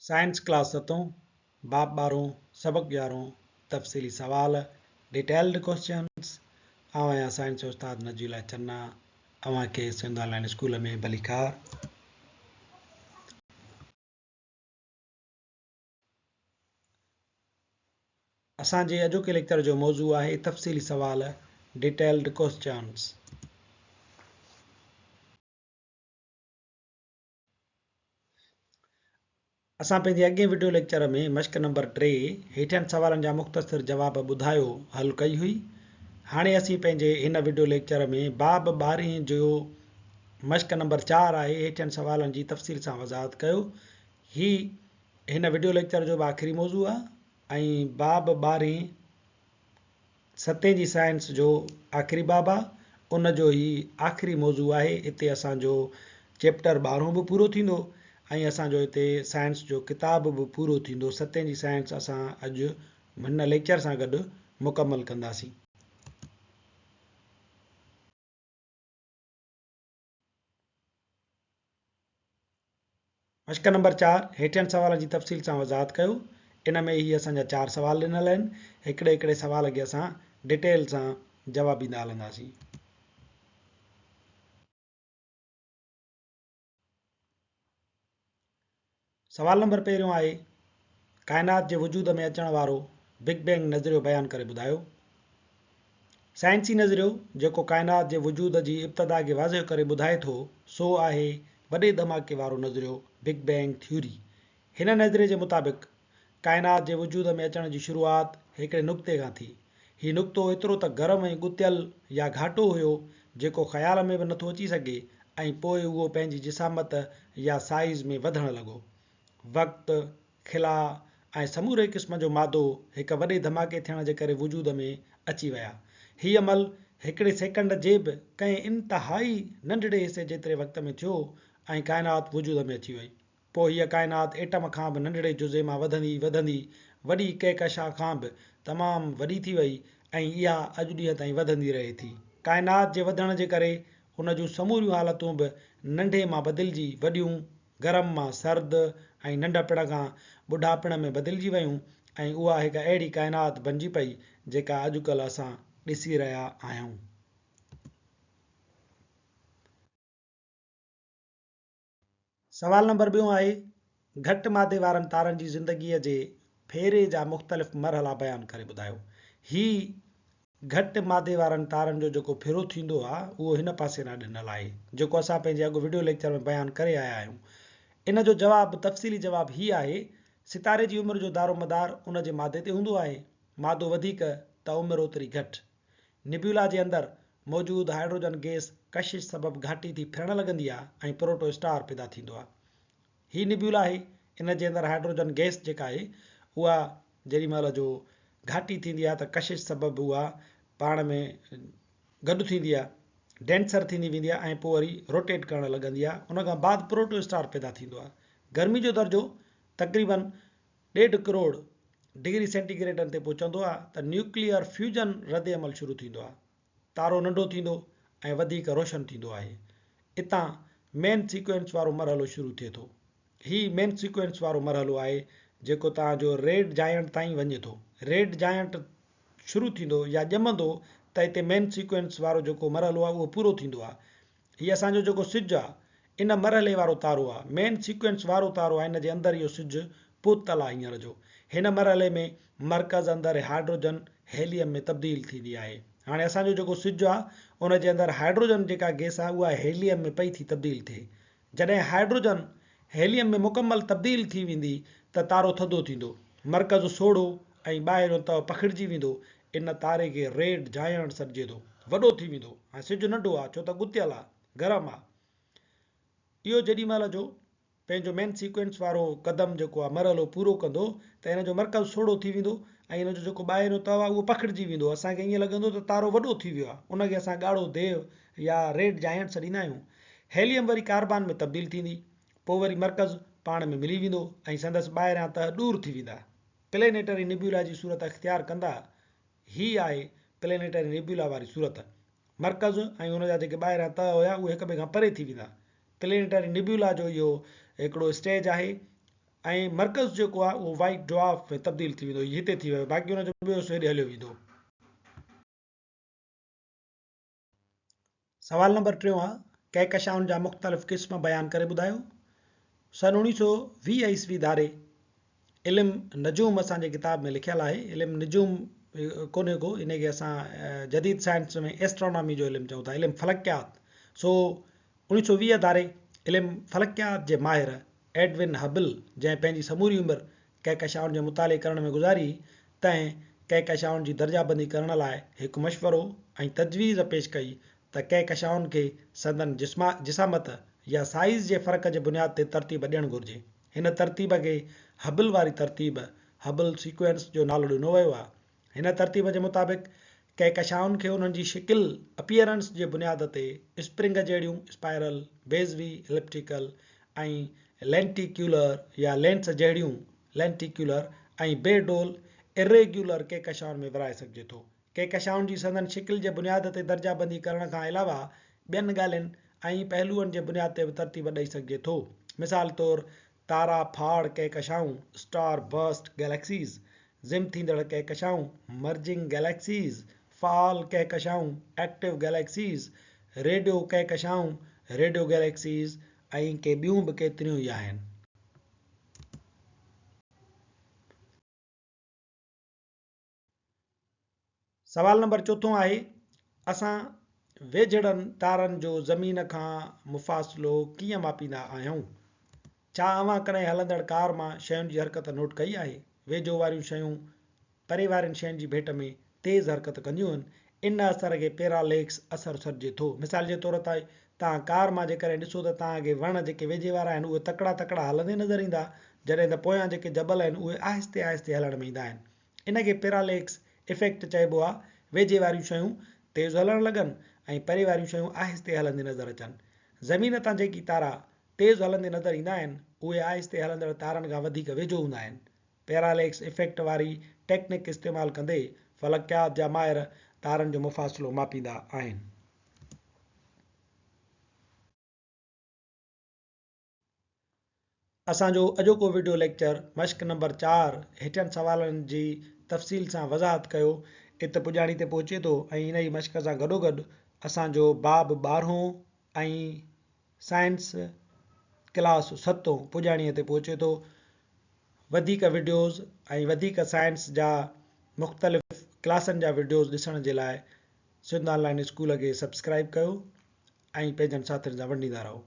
Science class 7 बाब 12 सबक 11 तफ़सीली सवाल डिटेल्ड क्वेश्चंस। आया साइंस उस्ताद नजीला चन्ना अवां खे सिंधालाइन स्कूल में भलीकार। असांजे अॼोके लेक्चर जो मौज़ू आहे तफ़सीली सवाल डिटेल्ड क्वेश्चंस। असां पंहिंजे अॻे वीडियो लेक्चर में मश्क नंबर 3 हेठियनि सवालनि जा मुख़्तसिर जवाब ॿुधायो हल कई हुई। हाणे असीं पंहिंजे हिन वीडियो लेक्चर में बाब 12 जो मश्क नंबर 4 आहे हेठियनि सवालनि जी तफ़सील सां वज़ाहत कयो। ही हिन वीडियो लेक्चर जो आख़िरी मौज़ू आहे ऐं बाब 12 7 जी साइंस जो आख़िरी बाब आहे, उन जो ही आख़िरी मौज़ू आहे। हिते असांजो चैप्टर 12 बि पूरो थींदो ऐं असांजो हिते साइंस जो किताब बि पूरो थींदो। 7 जी साइंस असां अॼु हिन लेक्चर सां गॾु मुकमल कंदासीं। मश्क नंबर 4 हेठियनि सवालनि जी तफ़सील सां वज़ाहत कयो। इन में ही असांजा 4 सवाल ॾिनल आहिनि। हिकिड़े हिकिड़े सवाल खे असां डिटेल सां जवाब ॾींदा हलंदासीं। सवाल नंबर पहिरियों आहे काइनात जे वजूद में अचण वारो बिग बैंग नज़रियो बयानु करे ॿुधायो। साइंसी नज़रियो जेको काइनात जे वजूद जी इब्तिदा खे वाज़िह करे ॿुधाए थो सो आहे वॾे धमाके वारो नज़रियो बिग बैंग थ्योरी। हिन नज़रिए जे मुताबिक़ काइनात जे वजूद में अचण जी शुरूआति हिकिड़े नुक़्ते खां थी। हीउ नुक़्तो एतिरो त गरम ऐं गुतियल या घाटो हुयो जेको ख़्याल में बि नथो अची सघे ऐं पोइ उहो पंहिंजी जिसामत या साइज़ में वधणु लॻो। वक़्तु खिला ऐं समूरे क़िस्म जो मादो हिकु वॾे धमाके थियण जे करे वजूद में अची विया। हीउ अमल हिकिड़े सेकंड जे बि कंहिं इंतिहाई नंढड़े हिसे जेतिरे वक़्त में थियो ऐं काइनात वजूद में अची वई। पोइ हीअ काइनात एटम खां बि नंढड़े जुज़े मां वधंदी वधंदी वॾी कहकशां खां बि तमामु वॾी थी वई ऐं इहा अॼु ॾींहं ताईं वधंदी रहे थी। काइनात जे वधण जे करे उन जूं समूरियूं हालतूं बि नंढे मां बदिलिजी वॾियूं, गरम मां सर्द ऐं नंढपिण खां ॿुढापिण में बदिलिजी वियूं ऐं उहा हिकु अहिड़ी काइनात बणिजी पई जेका अॼुकल्ह असां ॾिसी रहिया आहियूं। सवाल नंबर 2 आहे घटि मादे वारनि तारनि जी ज़िंदगीअ जे फेरे जा मुख़्तलिफ़ मरहला बयानु करे ॿुधायो। ही घटि मादे वारनि तारनि जो जेको फेरो थींदो आहे उहो हिन पासे न ॾिनल आहे जेको असां पंहिंजे अॻु वीडियो लेक्चर में बयानु करे आया आहियूं। इन जो जवाबु तफ़सीली जवाबु ही आहे सितारे जी उमिरि जो दारोमदार उन जे मादे ते हूंदो आहे। मादो वधीक त उमिरि ओतिरी घटि। निब्यूला जे अंदरि मौजूदु हाइड्रोजन गैस कशिश सबबु घाटी थी फिरणु लॻंदी आहे ऐं प्रोटो स्टार पैदा थींदो आहे। ही निब्यूला आहे, इन जे अंदरि हाइड्रोजन गैस जेका आहे उहा जेॾी महिल जो घाटी थींदी आहे त कशिश सबबु उहा पाण में गॾु थींदी आहे, डेंसर थींदी वेंदी आहे ऐं पोइ वरी रोटेट करणु लॻंदी आहे। उन खां बाद प्रोटो स्टार पैदा थींदो आहे। गर्मी जो दर्जो तक़रीबन 1.5 करोड़ डिग्री सेंटीग्रेडनि ते पहुचंदो आहे त न्यूक्लियर फ्यूजन रद अमल शुरू थींदो आहे। तारो नंढो थींदो ऐं वधीक रोशन थींदो आहे। इतां मेन सीक्वेंस वारो मरहलो शुरू थिए थो। ही मेन सीक्वेंस वारो मरहलो आहे जेको तव्हांजो रेड जायंट ताईं वञे थो। रेड जायंट शुरू थींदो या ॼमंदो त हिते मेन सीक्वेंस वारो जेको मरहलो आहे उहो पूरो थींदो आहे। हीअ असांजो जेको सिजु आहे इन मरहले वारो तारो आहे, मेन सीक्वेंस वारो तारो आहे। इन जे अंदरि इहो सिजु पोतल आहे हींअर जो। हिन मरहले में मर्कज़ अंदरि हाइड्रोजन हेलियम में तब्दील थींदी आहे। हाणे असांजो जेको सिजु आहे उन जे अंदरि हाइड्रोजन जेका गैस आहे उहा हेलियम में पई थी तब्दील थिए। जॾहिं हाइड्रोजन हेलियम में मुकमल तब्दील थी वेंदी त तारो थधो थींदो, मर्कज़ सोढ़ो ऐं ॿाहिरियों तव पखिड़िजी वेंदो। इन तारे खे रेड जायंट सॾिजे थो, वॾो थी वेंदो। ऐं सिजु नंढो आहे छो त गुतियल आहे, गरम आहे। इहो जेॾी महिल जो पंहिंजो मेन सीक्वेंस वारो क़दम जेको आहे मरहलो पूरो कंदो त इन जो मर्कज़ सोढ़ो थी वेंदो ऐं इन जो जेको ॿाहिरियों तव आहे उहो पखिड़िजी वेंदो। असांखे ईअं लॻंदो त तारो वॾो थी वियो आहे, उनखे असां ॻाढ़ो देव या रेड जायंट सॾींदा आहियूं। हेलियम वरी कार्बन में तब्दील थींदी, पोइ वरी मर्कज़ पाण में मिली वेंदो ऐं संदसि ॿाहिरियां तह दूर थी वेंदा। प्लेनेटरी निब्यूला जी सूरत अख़्तियार कंदा। ही आहे प्लेनेटरी निब्यूला वारी सूरत। मर्कज़ ऐं उनजा जेके ॿाहिरियां तह हुया उहे हिक ॿिए खां परे थी वेंदा। प्लेनेटरी निब्यूला जो इहो हिकिड़ो स्टेज आहे ऐं मर्कज़ जेको आहे उहो वाइट ड्वार्फ में तब्दील थी वेंदो, हिते थी वियो, बाक़ी हुनजो ॿियो हिसो हेॾे हलियो वेंदो। सवाल नंबर 3 आहे कहकशाउनि जा मुख़्तलिफ़ क़िस्म बयानु करे ॿुधायो। सन 1920 ईस्वी धारे इल्मु नजूम असांजे किताब में लिखियलु आहे। इल्मु नजूम कोन्हे को, इन खे असां जदीद साइंस में एस्ट्रोनॉमी जो इल्मु चऊं था, इल्मु फलकियात। सो 1920 धारे इल्मु फलकियात जे माहिर एडविन हबल, जंहिं पंहिंजी समूरी उमिरि कहकशाउनि जो मुताले करण में गुज़ारी, तंहिं कहकशाउनि जी दर्जाबंदी करण लाइ हिकु मशवरो ऐं तजवीज़ पेश कई त कहकशाउनि खे संदन जिसामत या साइज़ जे फ़र्क़ जे बुनियाद ते तरतीब ॾियणु घुरिजे। हिन तरतीब खे हबल वारी तरतीब, हबल सीक्वेंस जो नालो ॾिनो वियो आहे। हिन तरतीब जे मुताबिक़ कहकशाउनि खे उन्हनि जी शिकिल अपीयरेंस जे बुनियाद ते स्प्रिंग जहिड़ियूं स्पाइरल, बेज़वी, एलिप्टिकल ऐं लेंटिक्यूलर या लेंस जहिड़ियूं लेंटिक्यूलर ऐं बेडोल इरेग्यूलर कहकशाउनि में विराए सघिजे थो। कहकशाउनि जी संदन शिकिल जे बुनियाद ते दर्जाबंदी करण खां अलावा ॿियनि ॻाल्हियुनि ऐं पहलुअनि जे बुनियाद ते बि तरतीब ॾेई सघिजे थो। मिसाल तौरु तारा फाड़ कहकशाऊं, स्टार बर्स्ट गैलेक्सीज़, ज़िम थींदड़ कहकशाऊं, मर्जिंग गैलेक्सीज़, फाल कहकशाऊं, एक्टिव गैलेक्सीज़, रेडियो कहकशाऊं, रेडियो गैलेक्सीज़ ऐं के ॿियूं बि केतिरियूं ई आहिनि। सवाल नंबर 4 आहे असां वेझड़नि तारनि जो ज़मीन खां मुफ़ासिलो कीअं मापींदा आहियूं। छा अव्हां कॾहिं हलंदड़ कार मां शयुनि जी हरकत नोट कई आहे? वेझो वारियूं शयूं परे वारनि शयुनि जी भेट में तेज़ हरकत कंदियूं आहिनि। इन असर खे पैरालेक्स असर सॾिजे थो। मिसाल जे तौर ते तव्हां कार मां जेकॾहिं ॾिसो त तव्हांखे वण जेके वेझे वारा आहिनि उहे तकड़ा तकड़ा हलंदे नज़र ईंदा, जॾहिं त पोयां जेके जबल आहिनि उहे आहिस्ते आहिस्ते हलण में ईंदा आहिनि। इन खे पैरालेक्स इफेक्ट चइबो आहे। वेझे वारियूं शयूं तेज़ हलणु लॻनि ऐं परे वारियूं शयूं आहिस्ते हलंदे नज़र अचनि। ज़मीन तां जेकी तारा तेज़ हलंदे नज़र ईंदा आहिनि उहे आहिस्ते हलंदड़ तारनि खां वधीक वेझो हूंदा आहिनि। पैरालेक्स इफेक्ट वारी टेक्निक इस्तेमालु कंदे फलकियात जा माहिर तारनि जो मुफ़ासिलो मापींदा आहिनि। असांजो अॼोको वीडियो लेक्चर मश्क नंबर 4 हेठियनि सवालनि जी तफ़सील सां वज़ाहत कयो इत पुॼाणी ते पहुचे थो ऐं इन जी मश्क सां गॾोगॾु असांजो बाब 12 ऐं साइंस क्लास 7 पुॼाणीअ ते पहुचे थो। वधीक वीडियोज़ ऐं वधीक साइंस जा मुख़्तलिफ़ क्लासनि जा वीडियोज़ ॾिसण जे लाइ सिंध ऑनलाइन स्कूल खे सब्सक्राइब कयो ऐं पंहिंजनि साथियुनि सां वंडींदा रहो।